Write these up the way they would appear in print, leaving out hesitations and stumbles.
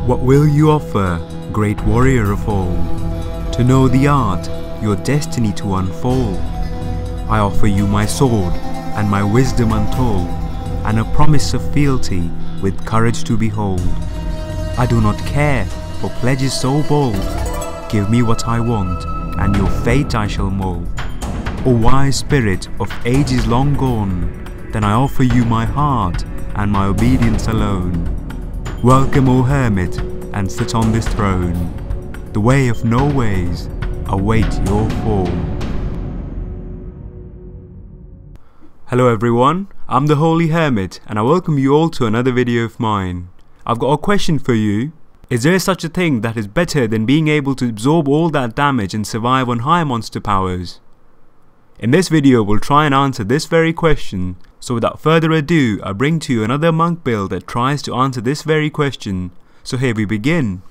What will you offer, great warrior of all? To know the art, your destiny to unfold. I offer you my sword, and my wisdom untold, and a promise of fealty, with courage to behold. I do not care for pledges so bold. Give me what I want, and your fate I shall mold. O wise spirit of ages long gone, then I offer you my heart, and my obedience alone. Welcome, O hermit, and sit on this throne. The way of no ways, await your fall. Hello everyone, I'm the Holy Hermit, and I welcome you all to another video of mine. I've got a question for you. Is there such a thing that is better than being able to absorb all that damage and survive on high monster powers? In this video we'll try and answer this very question, so without further ado I bring to you another monk build that tries to answer this very question. So here we begin.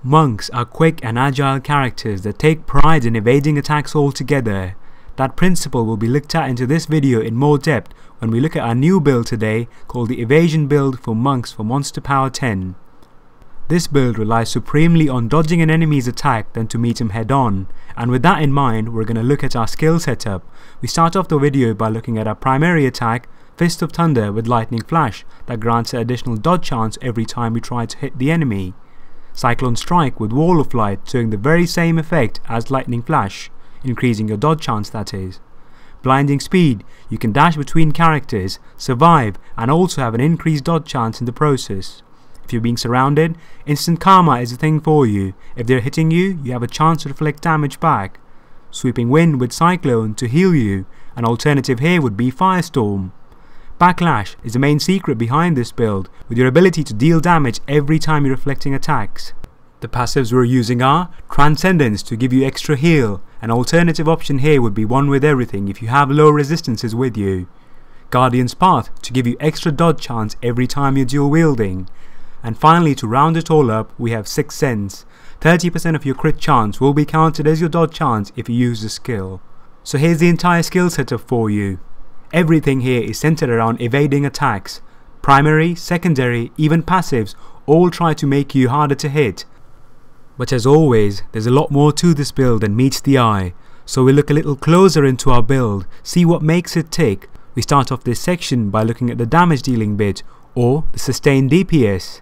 Monks are quick and agile characters that take pride in evading attacks altogether. That principle will be looked at into this video in more depth when we look at our new build today called the Evasion build for monks for Monster Power 10. This build relies supremely on dodging an enemy's attack than to meet him head on, and with that in mind we're going to look at our skill setup. We start off the video by looking at our primary attack, Fist of Thunder with Lightning Flash that grants an additional dodge chance every time we try to hit the enemy. Cyclone Strike with Wall of Light doing the very same effect as Lightning Flash, increasing your dodge chance that is. Blinding Speed, you can dash between characters, survive and also have an increased dodge chance in the process. If you're being surrounded, Instant Karma is a thing for you. If they're hitting you, you have a chance to reflect damage back. Sweeping Wind with Cyclone to heal you. An alternative here would be Firestorm. Backlash is the main secret behind this build, with your ability to deal damage every time you're reflecting attacks. The passives we're using are Transcendence to give you extra heal. An alternative option here would be One with Everything if you have low resistances with you. Guardian's Path to give you extra dodge chance every time you're dual wielding. And finally, to round it all up, we have Sixth Sense. 30% of your crit chance will be counted as your dodge chance if you use the skill. So here's the entire skill setup for you. Everything here is centered around evading attacks. Primary, secondary, even passives all try to make you harder to hit. But as always, there's a lot more to this build than meets the eye. So we'll look a little closer into our build, see what makes it tick. We start off this section by looking at the damage dealing bit, or the sustained DPS.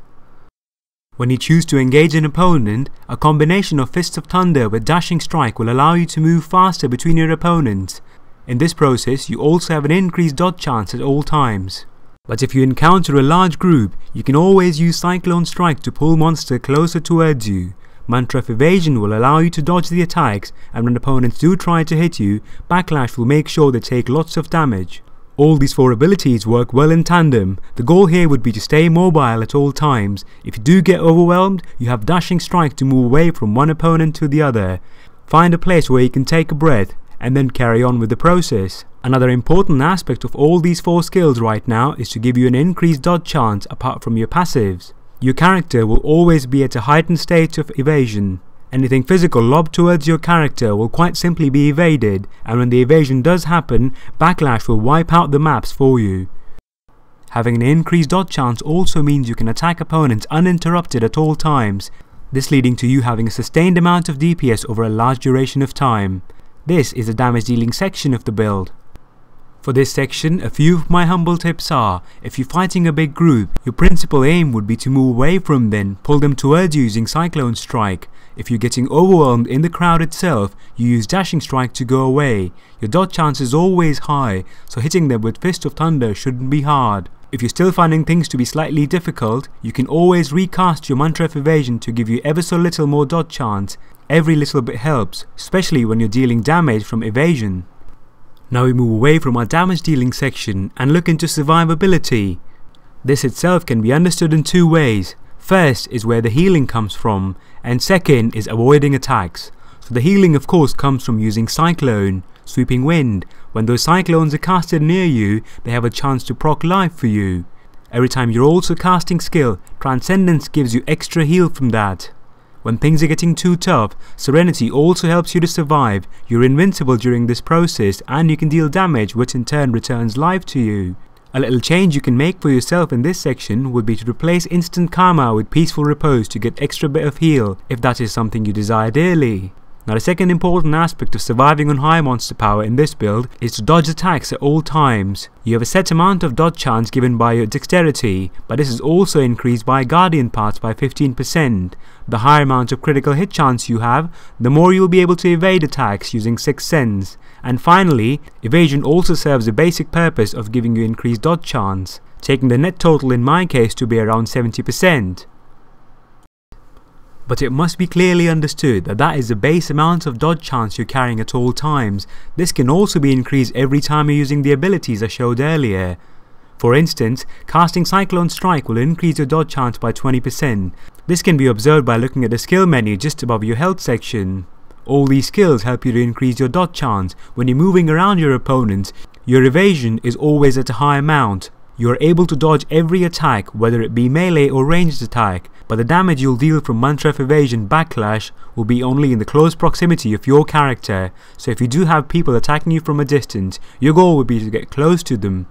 When you choose to engage an opponent, a combination of Fist of Thunder with Dashing Strike will allow you to move faster between your opponents. In this process, you also have an increased dodge chance at all times. But if you encounter a large group, you can always use Cyclone Strike to pull monster closer towards you. Mantra of Evasion will allow you to dodge the attacks, and when opponents do try to hit you, Backlash will make sure they take lots of damage. All these four abilities work well in tandem. The goal here would be to stay mobile at all times. If you do get overwhelmed, you have Dashing Strike to move away from one opponent to the other. Find a place where you can take a breath and then carry on with the process. Another important aspect of all these four skills right now is to give you an increased dodge chance apart from your passives. Your character will always be at a heightened state of evasion. Anything physical lobbed towards your character will quite simply be evaded, and when the evasion does happen, Backlash will wipe out the maps for you. Having an increased dodge chance also means you can attack opponents uninterrupted at all times, this leading to you having a sustained amount of DPS over a large duration of time. This is the damage dealing section of the build. For this section, a few of my humble tips are: if you're fighting a big group, your principal aim would be to move away from them, pull them towards you using Cyclone Strike. If you're getting overwhelmed in the crowd itself, you use Dashing Strike to go away. Your dodge chance is always high, so hitting them with Fist of Thunder shouldn't be hard. If you're still finding things to be slightly difficult, you can always recast your Mantra of Evasion to give you ever so little more dodge chance. Every little bit helps, especially when you're dealing damage from evasion. Now we move away from our damage dealing section and look into survivability. This itself can be understood in two ways. First is where the healing comes from, and second is avoiding attacks. So the healing of course comes from using Cyclone, Sweeping Wind. When those cyclones are casted near you, they have a chance to proc life for you. Every time you're also casting skill, Transcendence gives you extra heal from that. When things are getting too tough, Serenity also helps you to survive. You're invincible during this process and you can deal damage, which in turn returns life to you. A little change you can make for yourself in this section would be to replace instant karma with peaceful repose to get extra bit of heal if that is something you desire dearly. Now the second important aspect of surviving on high monster power in this build is to dodge attacks at all times. You have a set amount of dodge chance given by your dexterity, but this is also increased by guardian parts by 15%. The higher amount of critical hit chance you have, the more you will be able to evade attacks using Sixth Sense. And finally, evasion also serves the basic purpose of giving you increased dodge chance, taking the net total in my case to be around 70%. But it must be clearly understood that that is the base amount of dodge chance you're carrying at all times. This can also be increased every time you're using the abilities I showed earlier. For instance, casting Cyclone Strike will increase your dodge chance by 20%. This can be observed by looking at the skill menu just above your health section. All these skills help you to increase your dodge chance. When you're moving around your opponents, your evasion is always at a high amount. You are able to dodge every attack, whether it be melee or ranged attack, but the damage you'll deal from one-tref evasion backlash will be only in the close proximity of your character, so if you do have people attacking you from a distance, your goal would be to get close to them.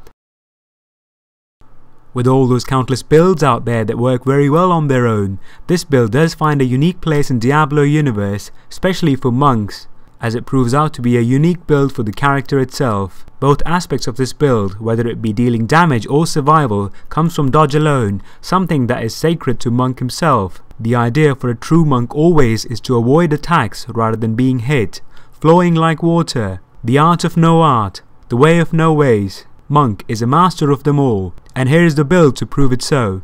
With all those countless builds out there that work very well on their own, this build does find a unique place in Diablo universe, especially for monks, as it proves out to be a unique build for the character itself. Both aspects of this build, whether it be dealing damage or survival, comes from dodge alone, something that is sacred to Monk himself. The idea for a true monk always is to avoid attacks rather than being hit, flowing like water, the art of no art, the way of no ways. Monk is a master of them all, and here is the build to prove it so.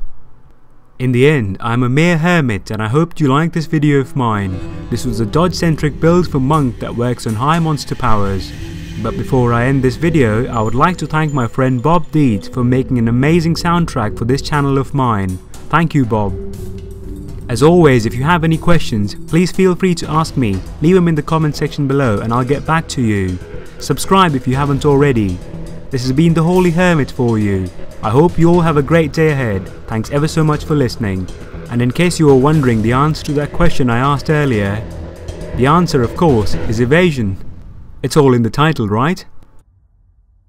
In the end, I'm a mere hermit and I hoped you liked this video of mine. This was a dodge centric build for Monk that works on high monster powers. But before I end this video, I would like to thank my friend Bob Deeds for making an amazing soundtrack for this channel of mine. Thank you, Bob. As always, if you have any questions, please feel free to ask me. Leave them in the comment section below and I'll get back to you. Subscribe if you haven't already. This has been the Holy Hermit for you. I hope you all have a great day ahead. Thanks ever so much for listening. And in case you were wondering the answer to that question I asked earlier, the answer of course is evasion. It's all in the title, right?